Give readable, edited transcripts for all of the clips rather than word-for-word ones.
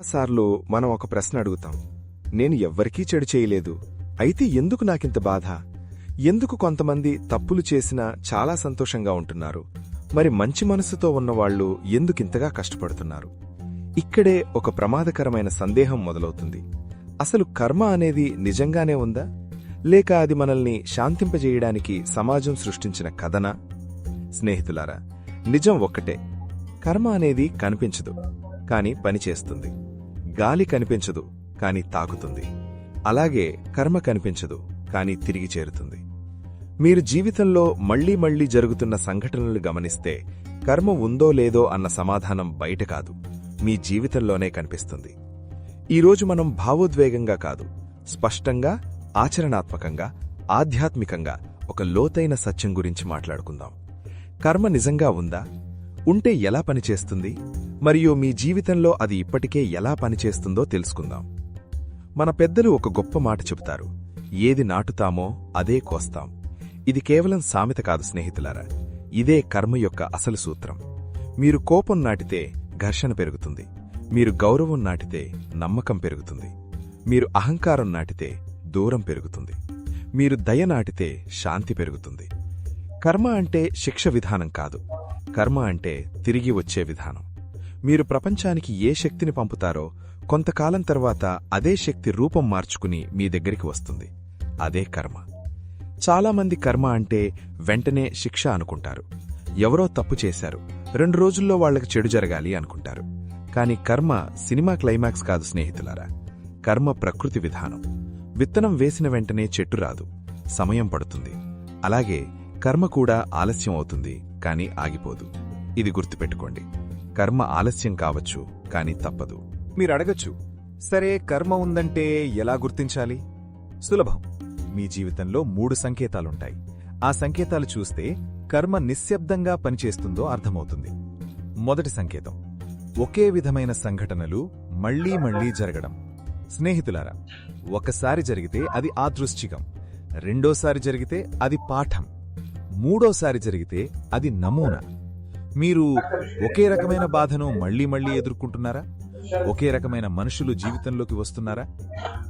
సార్లు మనం ఒక ప్రశ్న అడుగుతాం. నేను ఎవ్వరికీ చెడు చేయలేదు, అయితే ఎందుకు నాకింత బాధ? ఎందుకు కొంతమంది తప్పులు చేసినా చాలా సంతోషంగా ఉంటున్నారు, మరి మంచి మనసుతో ఉన్నవాళ్లు ఎందుకింతగా కష్టపడుతున్నారు? ఇక్కడే ఒక ప్రమాదకరమైన సందేహం మొదలవుతుంది. అసలు కర్మ అనేది నిజంగానే ఉందా, లేక అది మనల్ని శాంతింపజేయడానికి సమాజం సృష్టించిన కథనా? స్నేహితులారా, నిజం ఒక్కటే. కర్మ అనేది కనిపించదు, కాని పనిచేస్తుంది. గాలి కనిపించదు, కాని తాకుతుంది. అలాగే కర్మ కనిపించదు, కాని తిరిగి చేరుతుంది. మీరు జీవితంలో మళ్లీ మళ్లీ జరుగుతున్న సంఘటనలు గమనిస్తే కర్మ ఉందో లేదో అన్న సమాధానం బయట కాదు, మీ జీవితంలోనే కనిపిస్తుంది. ఈరోజు మనం భావోద్వేగంగా కాదు, స్పష్టంగా, ఆచరణాత్మకంగా, ఆధ్యాత్మికంగా ఒక లోతైన సత్యం గురించి మాట్లాడుకుందాం. కర్మ నిజంగా ఉందా? ఉంటే ఎలా పనిచేస్తుంది? మరియు మీ జీవితంలో అది ఇప్పటికే ఎలా పనిచేస్తుందో తెలుసుకుందాం. మన పెద్దలు ఒక గొప్ప మాట చెబుతారు: ఏది నాటుతామో అదే కోస్తాం. ఇది కేవలం సామెత కాదు స్నేహితులారా, ఇదే కర్మ యొక్క అసలు సూత్రం. మీరు కోపం నాటితే ఘర్షణ పెరుగుతుంది, మీరు గౌరవం నాటితే నమ్మకం పెరుగుతుంది, మీరు అహంకారం నాటితే దూరం పెరుగుతుంది, మీరు దయ నాటితే శాంతి పెరుగుతుంది. కర్మ అంటే శిక్ష విధానం కాదు, కర్మ అంటే తిరిగి వచ్చే విధానం. మీరు ప్రపంచానికి ఏ శక్తిని పంపుతారో కొంతకాలం తర్వాత అదే శక్తి రూపం మార్చుకుని మీ దగ్గరికి వస్తుంది. అదే కర్మ. చాలామంది కర్మ అంటే వెంటనే శిక్ష అనుకుంటారు. ఎవరో తప్పు చేశారు, 2 రోజుల్లో వాళ్లకు చెడు జరగాలి అనుకుంటారు. కాని కర్మ సినిమా క్లైమాక్స్ కాదు స్నేహితులారా. కర్మ ప్రకృతి విధానం. విత్తనం వేసిన వెంటనే చెట్టు రాదు, సమయం పడుతుంది. అలాగే కర్మ కూడా ఆలస్యం అవుతుంది, కాని ఆగిపోదు. ఇది గుర్తుపెట్టుకోండి. కర్మ ఆలస్యం కావచ్చు, కాని తప్పదు. మీరడగచ్చు, సరే కర్మ ఉందంటే ఎలా గుర్తించాలి? సులభం. మీ జీవితంలో 3 సంకేతాలుంటాయి. ఆ సంకేతాలు చూస్తే కర్మ నిశ్శబ్దంగా పనిచేస్తుందో అర్థమవుతుంది. మొదటి సంకేతం: ఒకే విధమైన సంఘటనలు మళ్లీ మళ్లీ జరగడం. స్నేహితులారా, ఒకసారి జరిగితే అది ఆదృశ్చికం, రెండోసారి జరిగితే అది పాఠం, మూడోసారి జరిగితే అది నమూనా. మీరు ఒకే రకమైన బాధను మళ్లీ మళ్లీ ఎదుర్కొంటున్నారా? ఒకే రకమైన మనుషులు జీవితంలోకి వస్తున్నారా?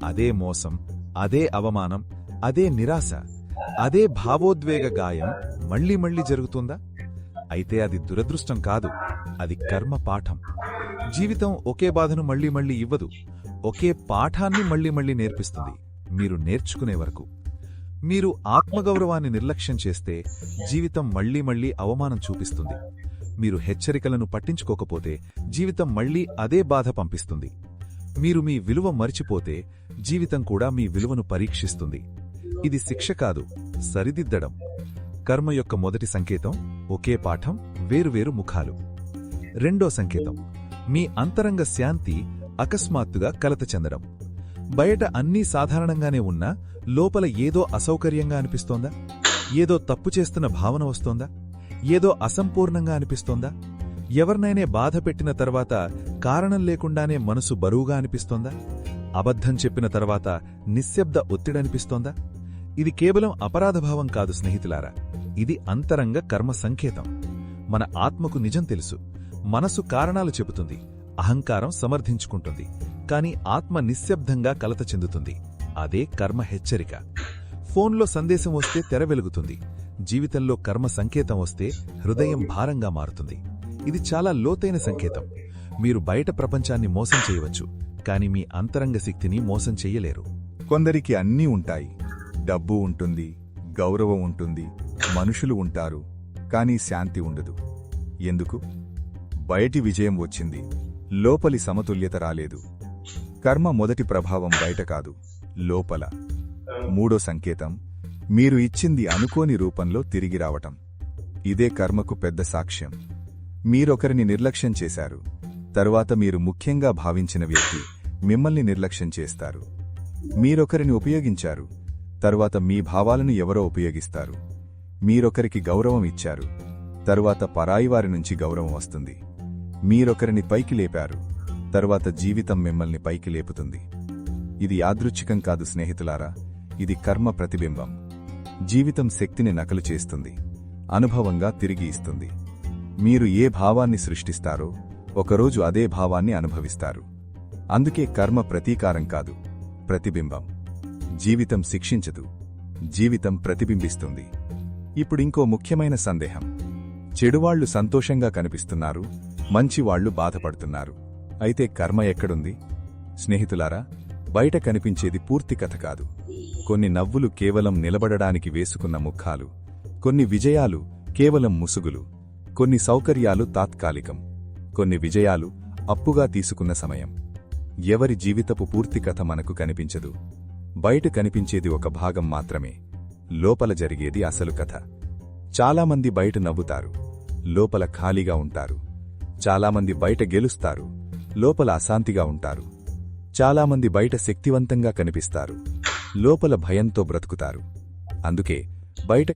అదే మోసం, అదే అవమానం, అదే నిరాశ, అదే భావోద్వేగ గాయం మళ్లీ మళ్లీ జరుగుతుందా? అయితే అది దురదృష్టం కాదు, అది కర్మ పాఠం. జీవితం ఒకే బాధను మళ్లీ మళ్లీ ఇవ్వదు, ఒకే పాఠాన్ని మళ్లీ మళ్లీ నేర్పిస్తుంది, మీరు నేర్చుకునే వరకు. మీరు ఆత్మగౌరవాన్ని నిర్లక్ష్యం చేస్తే జీవితం మళ్లీ మళ్లీ అవమానం చూపిస్తుంది. మీరు హెచ్చరికలను పట్టించుకోకపోతే జీవితం మళ్లీ అదే బాధ పంపిస్తుంది. మీరు మీ విలువ మరిచిపోతే జీవితం కూడా మీ విలువను పరీక్షిస్తుంది. ఇది శిక్ష కాదు, సరిదిద్దడం. కర్మ యొక్క మొదటి సంకేతం: ఒకే పాఠం, వేరువేరు ముఖాలు. రెండో సంకేతం: మీ అంతరంగ శాంతి అకస్మాత్తుగా కలత చెందడం. బయట అన్నీ సాధారణంగానే ఉన్నా లోపల ఏదో అసౌకర్యంగా అనిపిస్తోందా? ఏదో తప్పు చేస్తున్న భావన వస్తోందా? ఏదో అసంపూర్ణంగా అనిపిస్తోందా? ఎవరినైనా బాధ పెట్టిన తర్వాత కారణం లేకుండానే మనసు బరువుగా అనిపిస్తోందా? అబద్ధం చెప్పిన తర్వాత నిశ్శబ్ద ఒత్తిడనిపిస్తోందా? ఇది కేవలం అపరాధభావం కాదు స్నేహితులారా, ఇది అంతరంగ కర్మ సంకేతం. మన ఆత్మకు నిజం తెలుసు, మనసు కారణాలు చెబుతుంది, అహంకారం సమర్థించుకుంటుంది, కాని ఆత్మ నిశ్శబ్దంగా కలత చెందుతుంది. అదే కర్మ హెచ్చరిక. ఫోన్లో సందేశం వస్తే తెర వెలుగుతుంది, జీవితంలో కర్మ సంకేతం వస్తే హృదయం భారంగా మారుతుంది. ఇది చాలా లోతైన సంకేతం. మీరు బయట ప్రపంచాన్ని మోసం చేయవచ్చు, కాని మీ అంతరంగ శక్తిని మోసం చెయ్యలేరు. కొందరికి అన్నీ ఉంటాయి. డబ్బు ఉంటుంది, గౌరవం ఉంటుంది, మనుషులు ఉంటారు, కానీ శాంతి ఉండదు. ఎందుకు? బయటి విజయం వచ్చింది, లోపలి సమతుల్యత రాలేదు. కర్మ మొదటి ప్రభావం బయట కాదు, లోపల. మూడో సంకేతం: మీరు ఇచ్చింది అనుకోని రూపంలో తిరిగి రావటం. ఇదే కర్మకు పెద్ద సాక్ష్యం. మీరొకరిని నిర్లక్ష్యం చేశారు, తరువాత మీరు ముఖ్యంగా భావించిన వ్యక్తి మిమ్మల్ని నిర్లక్ష్యం చేస్తారు. మీరొకరిని ఉపయోగించారు, తరువాత మీ భావాలను ఎవరో ఉపయోగిస్తారు. మీరొకరికి గౌరవం ఇచ్చారు, తరువాత పరాయివారి నుంచి గౌరవం వస్తుంది. మీరొకరిని పైకి లేపారు, తరువాత జీవితం మిమ్మల్ని పైకి లేపుతుంది. ఇది యాదృచ్ఛికం కాదు స్నేహితులారా, ఇది కర్మ ప్రతిబింబం. జీవితం శక్తిని నకలు చేస్తుంది, అనుభవంగా తిరిగి ఇస్తుంది. మీరు ఏ భావాన్ని సృష్టిస్తారో ఒకరోజు అదే భావాన్ని అనుభవిస్తారు. అందుకే కర్మ ప్రతీకారం కాదు, ప్రతిబింబం. జీవితం శిక్షించదు, జీవితం ప్రతిబింబిస్తుంది. ఇప్పుడింకో ముఖ్యమైన సందేహం. చెడువాళ్లు సంతోషంగా కనిపిస్తున్నారు, మంచివాళ్లు బాధపడుతున్నారు. అయితే కర్మ ఎక్కడుంది? స్నేహితులారా, బయట కనిపించేది పూర్తి కథ కాదు. కొన్ని నవ్వులు కేవలం నిలబడడానికి వేసుకున్న ముఖాలు, కొన్ని విజయాలు కేవలం ముసుగులు, కొన్ని సౌకర్యాలు తాత్కాలికం, కొన్ని విజయాలు అప్పుగా తీసుకున్న సమయం. ఎవరి జీవితపు పూర్తి కథ మనకు కనిపించదు. బయట కనిపించేది ఒక భాగం మాత్రమే, లోపల జరిగేది అసలు కథ. చాలామంది బయట నవ్వుతారు, లోపల ఖాళీగా ఉంటారు. చాలామంది బయట గెలుస్తారు, లోపల అశాంతిగా ఉంటారు. చాలామంది బయట శక్తివంతంగా కనిపిస్తారు, లోపల భయంతో బ్రతుకుతారు. అందుకే బయట